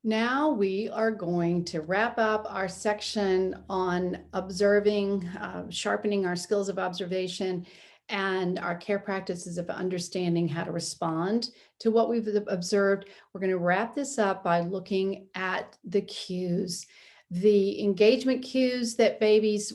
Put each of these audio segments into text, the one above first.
Now we are going to wrap up our section on observing, sharpening our skills of observation and our care practices of understanding how to respond to what we've observed. We're going to wrap this up by looking at the cues, the engagement cues that babies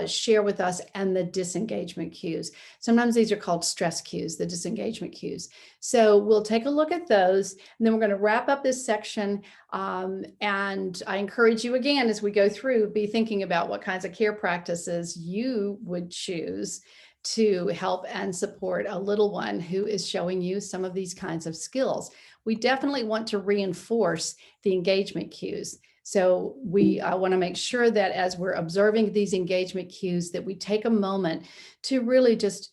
share with us, and the disengagement cues. Sometimes these are called stress cues, the disengagement cues. So we'll take a look at those, and then we're going to wrap up this section. And I encourage you again, as we go through, be thinking about what kinds of care practices you would choose to help and support a little one who is showing you some of these kinds of skills. We definitely want to reinforce the engagement cues. So we want to make sure that as we're observing these engagement cues, that we take a moment to really just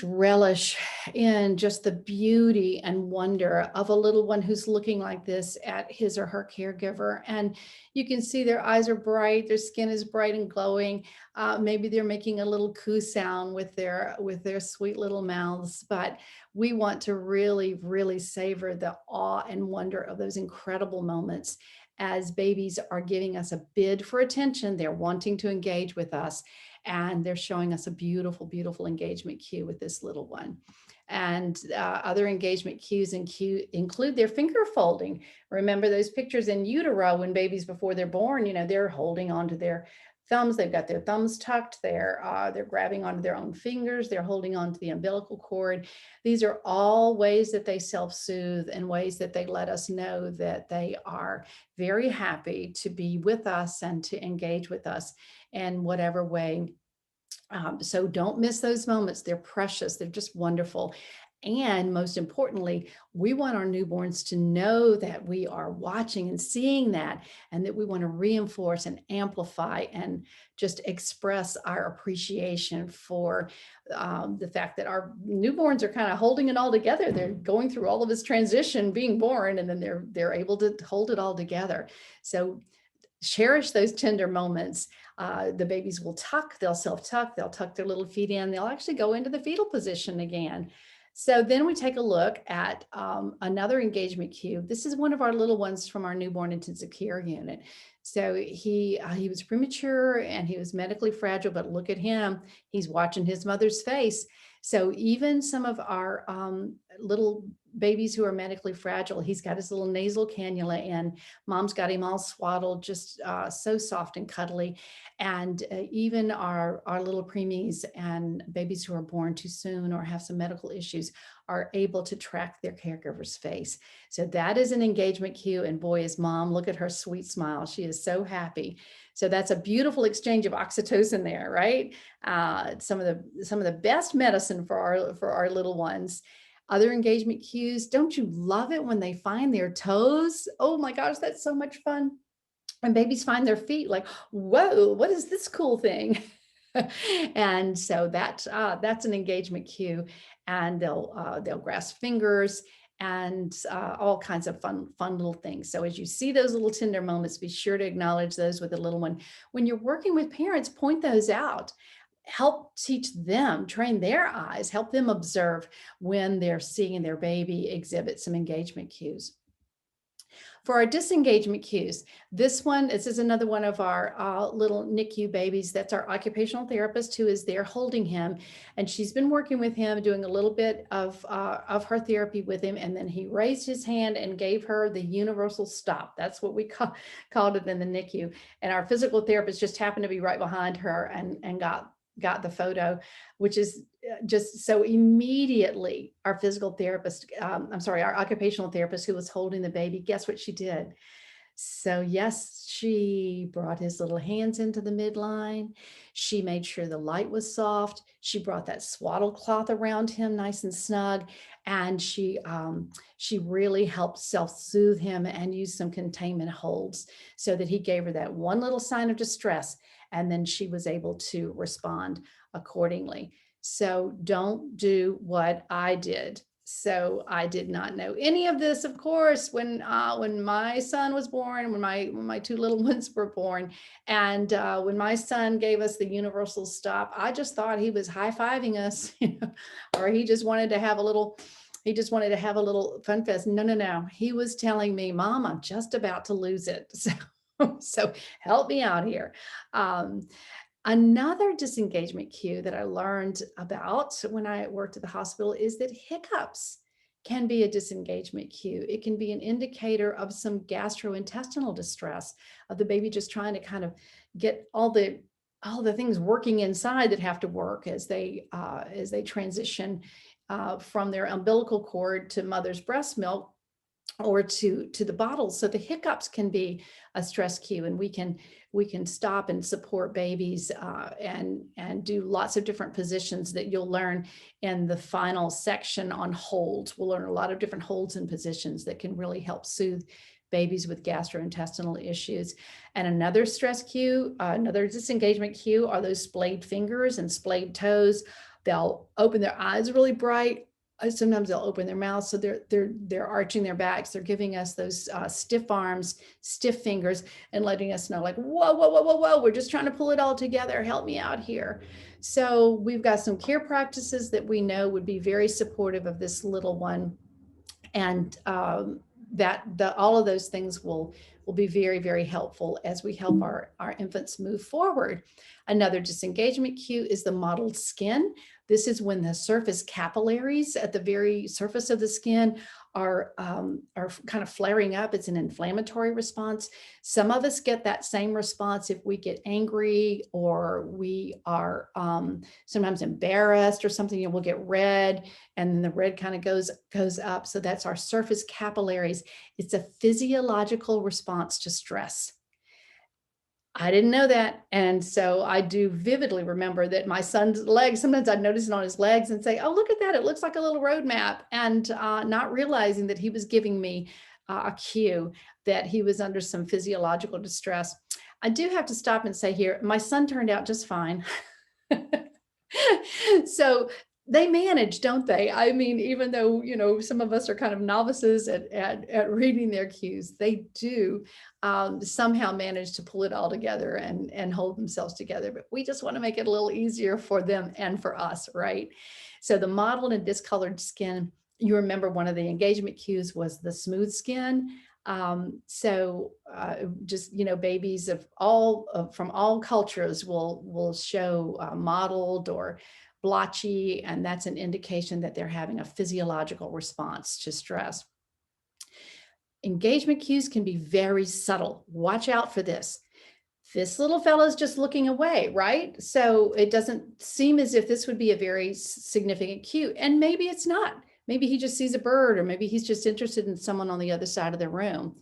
relish in just the beauty and wonder of a little one who's looking like this at his or her caregiver. And you can see their eyes are bright, their skin is bright and glowing. Maybe they're making a little coo sound with their sweet little mouths. But we want to really, really savor the awe and wonder of those incredible moments as babies are giving us a bid for attention. They're wanting to engage with us. And they're showing us a beautiful, beautiful engagement cue with this little one. And other engagement cues include their finger folding. Remember those pictures in utero when babies before they're born, they're holding onto their thumbs. They've got their thumbs tucked. They're grabbing onto their own fingers. They're holding onto the umbilical cord. These are all ways that they self-soothe and ways that they let us know that they are very happy to be with us and to engage with us in whatever way. So don't miss those moments. They're precious. They're just wonderful. And most importantly, we want our newborns to know that we are watching and seeing that, and that we want to reinforce and amplify and just express our appreciation for the fact that our newborns are kind of holding it all together. They're going through all of this transition, being born, and then they're able to hold it all together. So cherish those tender moments. The babies will tuck, they'll self-tuck, they'll tuck their little feet in, they'll actually go into the fetal position again. So then we take a look at another engagement cue. This is one of our little ones from our newborn intensive care unit. So he was premature and he was medically fragile, but look at him, he's watching his mother's face. So even some of our little babies who are medically fragile, he's got his little nasal cannula in. Mom's got him all swaddled, just so soft and cuddly. And even our little preemies and babies who are born too soon or have some medical issues are able to track their caregiver's face. So that is an engagement cue. And boy, is mom, look at her sweet smile. She is so happy. So that's a beautiful exchange of oxytocin there, right? Some of the best medicine for our little ones. Other engagement cues, don't you love it when they find their toes? Oh my gosh, that's so much fun. When babies find their feet, like, whoa, what is this cool thing? And so that's an engagement cue, and they'll grasp fingers and all kinds of fun little things. So as you see those little tender moments, be sure to acknowledge those with the little one. When you're working with parents, point those out. Help teach them, train their eyes, help them observe when they're seeing their baby exhibit some engagement cues. For our disengagement cues, this is another one of our little NICU babies. That's our occupational therapist who is there holding him. And she's been working with him, doing a little bit of her therapy with him. And then he raised his hand and gave her the universal stop. That's what we called it in the NICU. And our physical therapist just happened to be right behind her and got the photo, which is just so immediately our our occupational therapist who was holding the baby, guess what she did? So yes, she brought his little hands into the midline. She made sure the light was soft. She brought that swaddle cloth around him nice and snug. And she really helped self-soothe him and use some containment holds so that he gave her that one little sign of distress. And then she was able to respond accordingly. So don't do what I did. So I did not know any of this, of course, when my son was born, when my two little ones were born. And when my son gave us the universal stop, I just thought he was high-fiving us, or he just wanted to have a little He just wanted to have a little fun fest. No, no, no. He was telling me, Mom, I'm just about to lose it. So help me out here. Um, Another disengagement cue that I learned about when I worked at the hospital is that hiccups can be a disengagement cue. It can be an indicator of some gastrointestinal distress, of the baby just trying to kind of get all the things working inside that have to work as they transition from their umbilical cord to mother's breast milk or to the bottles. So the hiccups can be a stress cue, and we can stop and support babies and do lots of different positions that you'll learn in the final section on holds. We'll learn a lot of different holds and positions that can really help soothe babies with gastrointestinal issues. And another stress cue, another disengagement cue, are those splayed fingers and splayed toes. They'll open their eyes really bright. Sometimes they'll open their mouths, so they're arching their backs. They're giving us those stiff arms, stiff fingers, and letting us know, like, whoa, whoa, whoa, whoa, whoa, we're just trying to pull it all together. Help me out here. So we've got some care practices that we know would be very supportive of this little one, and all of those things will be very, very helpful as we help our infants move forward. Another disengagement cue is the mottled skin. This is when the surface capillaries at the very surface of the skin are kind of flaring up. It's an inflammatory response. Some of us get that same response if we get angry, or we are sometimes embarrassed or something, and we'll get red, and then the red kind of goes up. So that's our surface capillaries. It's a physiological response to stress. I didn't know that. And so I do vividly remember that my son's legs, sometimes I'd notice it on his legs and say, oh, look at that. It looks like a little road map. And not realizing that he was giving me a cue that he was under some physiological distress. I do have to stop and say here, my son turned out just fine. So they manage, don't they? I mean, even though, some of us are kind of novices at reading their cues, they do somehow manage to pull it all together and hold themselves together. But we just want to make it a little easier for them and for us, right? So the mottled and discolored skin, you remember one of the engagement cues was the smooth skin. Just, babies from all cultures will show mottled or blotchy, and that's an indication that they're having a physiological response to stress. Engagement cues can be very subtle. Watch out for this. This little fellow's just looking away, right? So it doesn't seem as if this would be a very significant cue, and maybe it's not. Maybe he just sees a bird, or maybe he's just interested in someone on the other side of the room.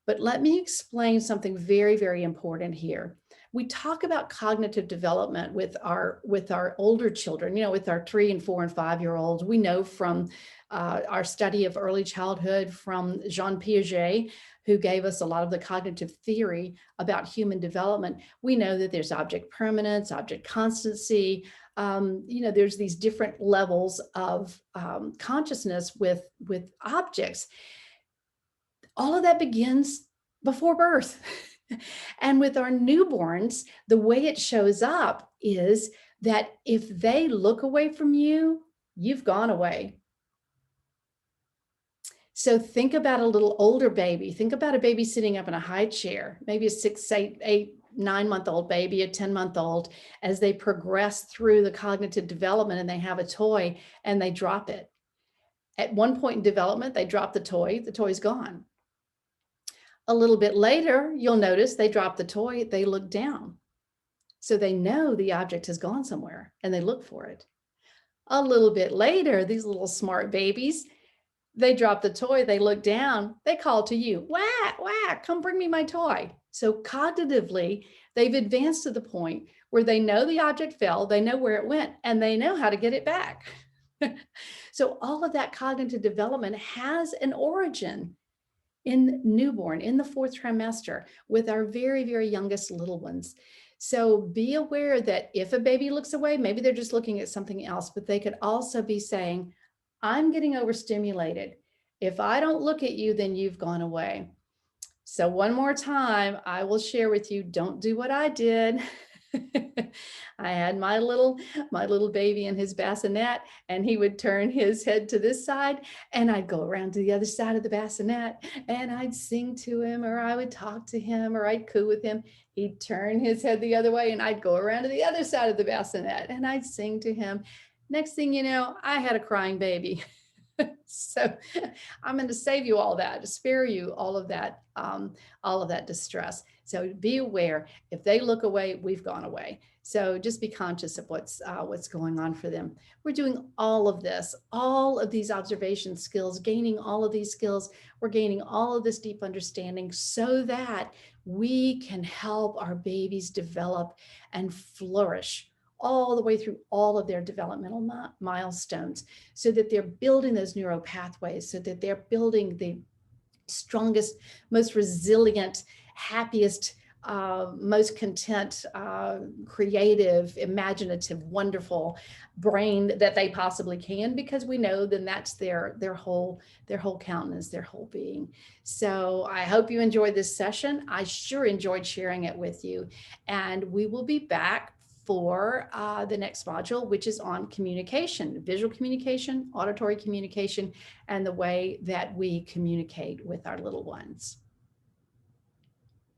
But let me explain something very, very important here. We talk about cognitive development with our older children, with our 3 and 4 and 5-year-olds. We know from our study of early childhood from Jean Piaget, who gave us a lot of the cognitive theory about human development. We know that there's object permanence, object constancy. There's these different levels of consciousness with objects. All of that begins before birth. And with our newborns, the way it shows up is that if they look away from you, you've gone away. So think about a little older baby. Think about a baby sitting up in a high chair, maybe a 6, 8, 9-month-old baby, a 10-month-old, as they progress through the cognitive development and they have a toy and they drop it. At one point in development, they drop the toy's gone. A little bit later, you'll notice they drop the toy, they look down. So they know the object has gone somewhere and they look for it. A little bit later, these little smart babies, they drop the toy, they look down, they call to you, wah, wah, come bring me my toy. So cognitively, they've advanced to the point where they know the object fell, they know where it went, and they know how to get it back. So all of that cognitive development has an origin in newborn, in the 4th trimester, with our very, very youngest little ones. So be aware that if a baby looks away, maybe they're just looking at something else, but they could also be saying, I'm getting overstimulated. If I don't look at you, then you've gone away. So one more time, I will share with you, don't do what I did. I had my little baby in his bassinet, and he would turn his head to this side, and I'd go around to the other side of the bassinet, and I'd sing to him, or I would talk to him, or I'd coo with him. He'd turn his head the other way, and I'd go around to the other side of the bassinet, and I'd sing to him. Next thing you know, I had a crying baby. So I'm going to save you all that, to spare you all of that distress. So be aware, if they look away, we've gone away. So just be conscious of what's going on for them. We're doing all of this, all of these observation skills, gaining all of these skills. We're gaining all of this deep understanding so that we can help our babies develop and flourish all the way through all of their developmental milestones, so that they're building those neural pathways, so that they're building the strongest, most resilient, happiest, most content, creative, imaginative, wonderful brain that they possibly can, because we know then that's their whole countenance, their whole being. So I hope you enjoyed this session. I sure enjoyed sharing it with you, and we will be back for the next module, which is on communication, visual communication, auditory communication, and the way that we communicate with our little ones.